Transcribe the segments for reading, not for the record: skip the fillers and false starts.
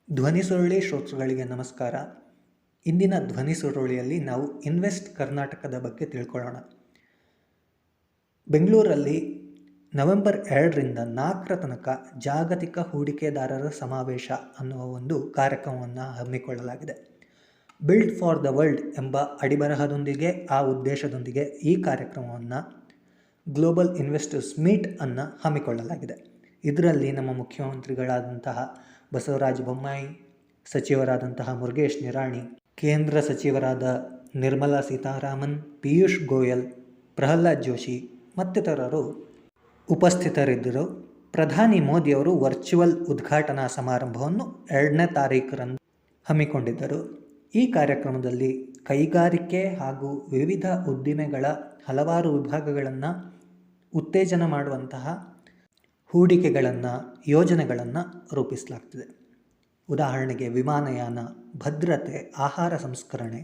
ಧ್ವನಿ ಸುರುಳಿ ಶ್ರೋತೃಗಳಿಗೆ ನಮಸ್ಕಾರ. ಇಂದಿನ ಧ್ವನಿ ಸುರುಳಿಯಲ್ಲಿ ನಾವು ಇನ್ವೆಸ್ಟ್ ಕರ್ನಾಟಕದ ಬಗ್ಗೆ ತಿಳ್ಕೊಳ್ಳೋಣ. ಬೆಂಗಳೂರಲ್ಲಿ ನವೆಂಬರ್ 2ರಿಂದ 4 ತನಕ ಜಾಗತಿಕ ಹೂಡಿಕೆದಾರರ ಸಮಾವೇಶ ಅನ್ನುವ ಒಂದು ಕಾರ್ಯಕ್ರಮವನ್ನು ಹಮ್ಮಿಕೊಳ್ಳಲಾಗಿದೆ. ಬಿಲ್ಡ್ ಫಾರ್ ದ ವರ್ಲ್ಡ್ ಎಂಬ ಅಡಿಬರಹದೊಂದಿಗೆ ಆ ಉದ್ದೇಶದೊಂದಿಗೆ ಈ ಕಾರ್ಯಕ್ರಮವನ್ನು ಗ್ಲೋಬಲ್ ಇನ್ವೆಸ್ಟರ್ಸ್ ಮೀಟ್ ಅನ್ನು ಹಮ್ಮಿಕೊಳ್ಳಲಾಗಿದೆ. ಇದರಲ್ಲಿ ನಮ್ಮ ಮುಖ್ಯಮಂತ್ರಿಗಳಾದಂತಹ ಬಸವರಾಜ ಬೊಮ್ಮಾಯಿ, ಸಚಿವರಾದಂತಹ ಮುರುಗೇಶ್ ನಿರಾಣಿ, ಕೇಂದ್ರ ಸಚಿವರಾದ ನಿರ್ಮಲಾ ಸೀತಾರಾಮನ್, ಪಿಯೂಷ್ ಗೋಯಲ್, ಪ್ರಹ್ಲಾದ್ ಜೋಶಿ ಮತ್ತಿತರರು ಉಪಸ್ಥಿತರಿದ್ದರು. ಪ್ರಧಾನಿ ಮೋದಿಯವರು ವರ್ಚುವಲ್ ಉದ್ಘಾಟನಾ ಸಮಾರಂಭವನ್ನು 2ನೇ ತಾರೀಖರಂದು ಹಮ್ಮಿಕೊಂಡಿದ್ದರು. ಈ ಕಾರ್ಯಕ್ರಮದಲ್ಲಿ ಕೈಗಾರಿಕೆ ಹಾಗೂ ವಿವಿಧ ಉದ್ದಿಮೆಗಳ ಹಲವಾರು ವಿಭಾಗಗಳನ್ನು ಉತ್ತೇಜನ ಮಾಡುವಂತಹ ಹೂಡಿಕೆಗಳನ್ನು, ಯೋಜನೆಗಳನ್ನು ರೂಪಿಸಲಾಗ್ತದೆ. ಉದಾಹರಣೆಗೆ ವಿಮಾನಯಾನ, ಭದ್ರತೆ, ಆಹಾರ ಸಂಸ್ಕರಣೆ,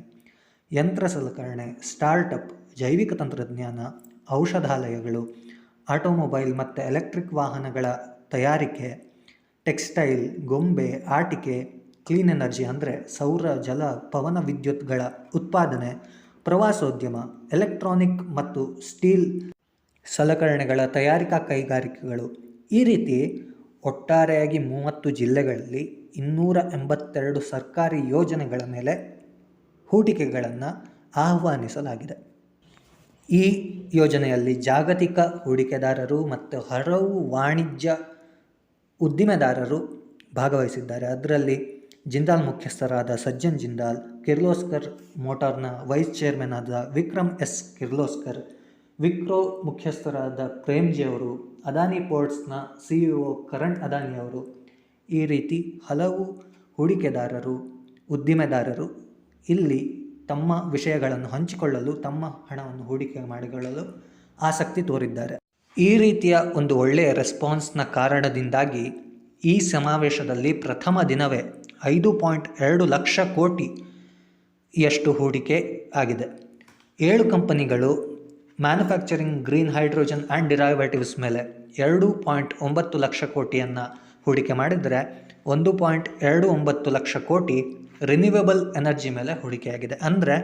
ಯಂತ್ರ ಸಲಕರಣೆ, ಸ್ಟಾರ್ಟಪ್, ಜೈವಿಕ ತಂತ್ರಜ್ಞಾನ, ಔಷಧಾಲಯಗಳು, ಆಟೋಮೊಬೈಲ್ ಮತ್ತು ಎಲೆಕ್ಟ್ರಿಕ್ ವಾಹನಗಳ ತಯಾರಿಕೆ, ಟೆಕ್ಸ್ಟೈಲ್, ಗೊಂಬೆ, ಆಟಿಕೆ, ಕ್ಲೀನ್ ಎನರ್ಜಿ ಅಂದರೆ ಸೌರ, ಜಲ, ಪವನ ವಿದ್ಯುತ್ಗಳ ಉತ್ಪಾದನೆ, ಪ್ರವಾಸೋದ್ಯಮ, ಎಲೆಕ್ಟ್ರಾನಿಕ್ ಮತ್ತು ಸ್ಟೀಲ್ ಸಲಕರಣೆಗಳ ತಯಾರಿಕಾ ಕೈಗಾರಿಕೆಗಳು. ಈ ರೀತಿ ಒಟ್ಟಾರೆಯಾಗಿ 30 ಜಿಲ್ಲೆಗಳಲ್ಲಿ 282 ಸರ್ಕಾರಿ ಯೋಜನೆಗಳ ಮೇಲೆ ಹೂಡಿಕೆಗಳನ್ನು ಆಹ್ವಾನಿಸಲಾಗಿದೆ. ಈ ಯೋಜನೆಯಲ್ಲಿ ಜಾಗತಿಕ ಹೂಡಿಕೆದಾರರು ಮತ್ತು ಹಲವು ವಾಣಿಜ್ಯ ಉದ್ದಿಮೆದಾರರು ಭಾಗವಹಿಸಿದ್ದಾರೆ. ಅದರಲ್ಲಿ ಜಿಂದಾಲ್ ಮುಖ್ಯಸ್ಥರಾದ ಸಜ್ಜನ್ ಜಿಂದಾಲ್, ಕಿರ್ಲೋಸ್ಕರ್ ಮೋಟಾರ್ನ ವೈಸ್ ಚೇರ್ಮನ್ ಆದ ವಿಕ್ರಮ್ ಎಸ್ ಕಿರ್ಲೋಸ್ಕರ್, ವಿಪ್ರೋ ಮುಖ್ಯಸ್ಥರಾದ ಪ್ರೇಮ್ಜಿ ಅವರು, ಅದಾನಿ ಪೋರ್ಟ್ಸ್ನ CEO ಕರಣ್ ಅದಾನಿಯವರು, ಈ ರೀತಿ ಹಲವು ಹೂಡಿಕೆದಾರರು, ಉದ್ದಿಮೆದಾರರು ಇಲ್ಲಿ ತಮ್ಮ ವಿಷಯಗಳನ್ನು ಹಂಚಿಕೊಳ್ಳಲು, ತಮ್ಮ ಹಣವನ್ನು ಹೂಡಿಕೆ ಮಾಡಿಕೊಳ್ಳಲು ಆಸಕ್ತಿ ತೋರಿದ್ದಾರೆ. ಈ ರೀತಿಯ ಒಂದು ಒಳ್ಳೆಯ ರೆಸ್ಪಾನ್ಸ್ನ ಕಾರಣದಿಂದಾಗಿ ಈ ಸಮಾವೇಶದಲ್ಲಿ ಪ್ರಥಮ ದಿನವೇ 5.2 ಲಕ್ಷ ಕೋಟಿಯಷ್ಟು ಹೂಡಿಕೆ ಆಗಿದೆ. 7 ಕಂಪನಿಗಳು manufacturing, green hydrogen and derivatives ಮೇಲೆ 2.9 ಲಕ್ಷ ಕೋಟಿಯನ್ನು ಹೂಡಿಕೆ ಮಾಡಿದರೆ 1.29 ಲಕ್ಷ ಕೋಟಿ ರಿನ್ಯೂವೇಬಲ್ ಎನರ್ಜಿ ಮೇಲೆ ಹೂಡಿಕೆಯಾಗಿದೆ. ಅಂದರೆ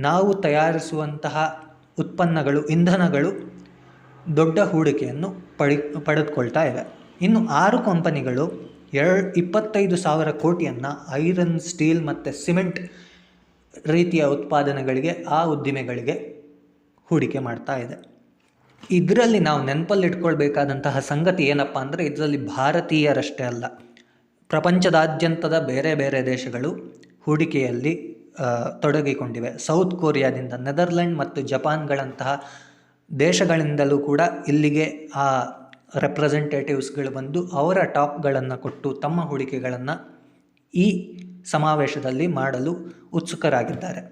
ನಾವು ತಯಾರಿಸುವಂತಹ ಉತ್ಪನ್ನಗಳು, ಇಂಧನಗಳು ದೊಡ್ಡ ಹೂಡಿಕೆಯನ್ನು ಪಡೆದುಕೊಳ್ತಾ ಇವೆ. ಇನ್ನು 6 ಕಂಪನಿಗಳು 25,000 ಕೋಟಿಯನ್ನು ಐರನ್, ಸ್ಟೀಲ್ ಮತ್ತು ಸಿಮೆಂಟ್ ರೀತಿಯ ಉತ್ಪಾದನೆಗಳಿಗೆ, ಆ ಉದ್ದಿಮೆಗಳಿಗೆ ಹೂಡಿಕೆ ಮಾಡ್ತಾ ಇದೆ. ಇದರಲ್ಲಿ ನಾವು ನೆನಪಲ್ಲಿಟ್ಕೊಳ್ಬೇಕಾದಂತಹ ಸಂಗತಿ ಏನಪ್ಪ ಅಂದರೆ, ಇದರಲ್ಲಿ ಭಾರತೀಯರಷ್ಟೇ ಅಲ್ಲ, ಪ್ರಪಂಚದಾದ್ಯಂತದ ಬೇರೆ ಬೇರೆ ದೇಶಗಳು ಹೂಡಿಕೆಯಲ್ಲಿ ತೊಡಗಿಕೊಂಡಿವೆ. ಸೌತ್ ಕೊರಿಯಾದಿಂದ, ನೆದರ್ಲ್ಯಾಂಡ್ ಮತ್ತು ಜಪಾನ್ಗಳಂತಹ ದೇಶಗಳಿಂದಲೂ ಕೂಡ ಇಲ್ಲಿಗೆ ಆ ರೆಪ್ರೆಸೆಂಟೇಟಿವ್ಸ್ಗಳು ಬಂದು ಅವರ ಟಾಪ್ಗಳನ್ನು ಕೊಟ್ಟು ತಮ್ಮ ಹೂಡಿಕೆಗಳನ್ನು ಈ ಸಮಾವೇಶದಲ್ಲಿ ಮಾಡಲು ಉತ್ಸುಕರಾಗಿದ್ದಾರೆ.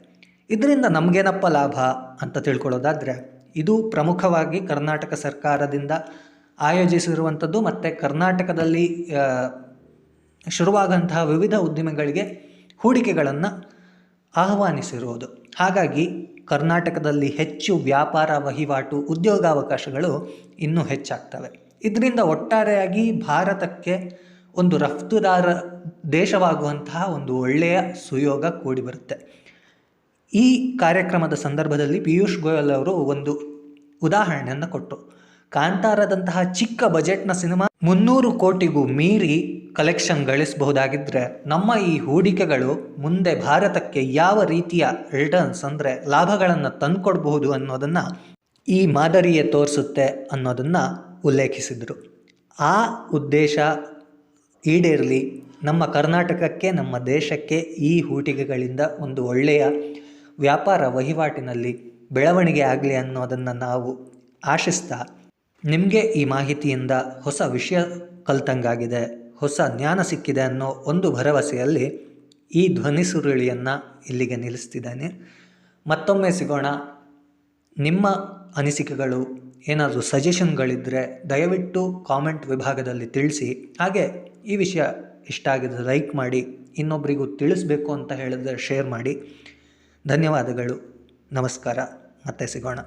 ಇದರಿಂದ ನಮಗೇನಪ್ಪ ಲಾಭ ಅಂತ ತಿಳ್ಕೊಳ್ಳೋದಾದರೆ, ಇದು ಪ್ರಮುಖವಾಗಿ ಕರ್ನಾಟಕ ಸರ್ಕಾರದಿಂದ ಆಯೋಜಿಸಿರುವಂಥದ್ದು ಮತ್ತು ಕರ್ನಾಟಕದಲ್ಲಿ ಶುರುವಾದಂತಹ ವಿವಿಧ ಉದ್ದಿಮೆಗಳಿಗೆ ಹೂಡಿಕೆಗಳನ್ನು ಆಹ್ವಾನಿಸಿರುವುದು. ಹಾಗಾಗಿ ಕರ್ನಾಟಕದಲ್ಲಿ ಹೆಚ್ಚು ವ್ಯಾಪಾರ, ವಹಿವಾಟು, ಉದ್ಯೋಗಾವಕಾಶಗಳು ಇನ್ನೂ ಹೆಚ್ಚಾಗ್ತವೆ. ಇದರಿಂದ ಒಟ್ಟಾರೆಯಾಗಿ ಭಾರತಕ್ಕೆ ಒಂದು ರಫ್ತುದಾರ ದೇಶವಾಗುವಂತಹ ಒಂದು ಒಳ್ಳೆಯ ಸುಯೋಗ ಕೂಡಿಬರುತ್ತೆ. ಈ ಕಾರ್ಯಕ್ರಮದ ಸಂದರ್ಭದಲ್ಲಿ ಪಿಯೂಷ್ ಗೋಯಲ್ ಅವರು ಒಂದು ಉದಾಹರಣೆಯನ್ನು ಕೊಟ್ಟರು. ಕಾಂತಾರದಂತಹ ಚಿಕ್ಕ ಬಜೆಟ್ನ ಸಿನಿಮಾ 300 ಕೋಟಿಗೂ ಮೀರಿ ಕಲೆಕ್ಷನ್ ಗಳಿಸಬಹುದಾಗಿದ್ದರೆ, ನಮ್ಮ ಈ ಹೂಡಿಕೆಗಳು ಮುಂದೆ ಭಾರತಕ್ಕೆ ಯಾವ ರೀತಿಯ ರಿಟರ್ನ್ಸ್ ಅಂದರೆ ಲಾಭಗಳನ್ನು ತಂದುಕೊಡ್ಬಹುದು ಅನ್ನೋದನ್ನು ಈ ಮಾದರಿಯೇ ತೋರಿಸುತ್ತೆ ಅನ್ನೋದನ್ನು ಉಲ್ಲೇಖಿಸಿದರು. ಆ ಉದ್ದೇಶ ಈಡೇರಲಿ, ನಮ್ಮ ಕರ್ನಾಟಕಕ್ಕೆ, ನಮ್ಮ ದೇಶಕ್ಕೆ ಈ ಹೂಡಿಕೆಗಳಿಂದ ಒಂದು ಒಳ್ಳೆಯ ವ್ಯಾಪಾರ ವಹಿವಾಟಿನಲ್ಲಿ ಬೆಳವಣಿಗೆ ಆಗಲಿ ಅನ್ನೋದನ್ನು ನಾವು ಆಶಿಸ್ತಾ, ನಿಮಗೆ ಈ ಮಾಹಿತಿಯಿಂದ ಹೊಸ ವಿಷಯ ಕಲ್ತಂಗಾಗಿದೆ, ಹೊಸ ಜ್ಞಾನ ಸಿಕ್ಕಿದೆ ಅನ್ನೋ ಒಂದು ಭರವಸೆಯಲ್ಲಿ ಈ ಧ್ವನಿ ಸುರುಳಿಯನ್ನು ಇಲ್ಲಿಗೆ ನಿಲ್ಲಿಸ್ತಿದ್ದೇನೆ. ಮತ್ತೊಮ್ಮೆ ಸಿಗೋಣ. ನಿಮ್ಮ ಅನಿಸಿಕೆಗಳು, ಏನಾದರೂ ಸಜೆಷನ್ಗಳಿದ್ದರೆ ದಯವಿಟ್ಟು ಕಾಮೆಂಟ್ ವಿಭಾಗದಲ್ಲಿ ತಿಳಿಸಿ. ಹಾಗೆ ಈ ವಿಷಯ ಇಷ್ಟ ಆಗಿದ್ರೆ ಲೈಕ್ ಮಾಡಿ, ಇನ್ನೊಬ್ಬರಿಗೂ ತಿಳಿಸ್ಬೇಕು ಅಂತ ಹೇಳಿದ್ರೆ ಶೇರ್ ಮಾಡಿ. ಧನ್ಯವಾದಗಳು. ನಮಸ್ಕಾರ. ಮತ್ತೆ ಸಿಗೋಣ.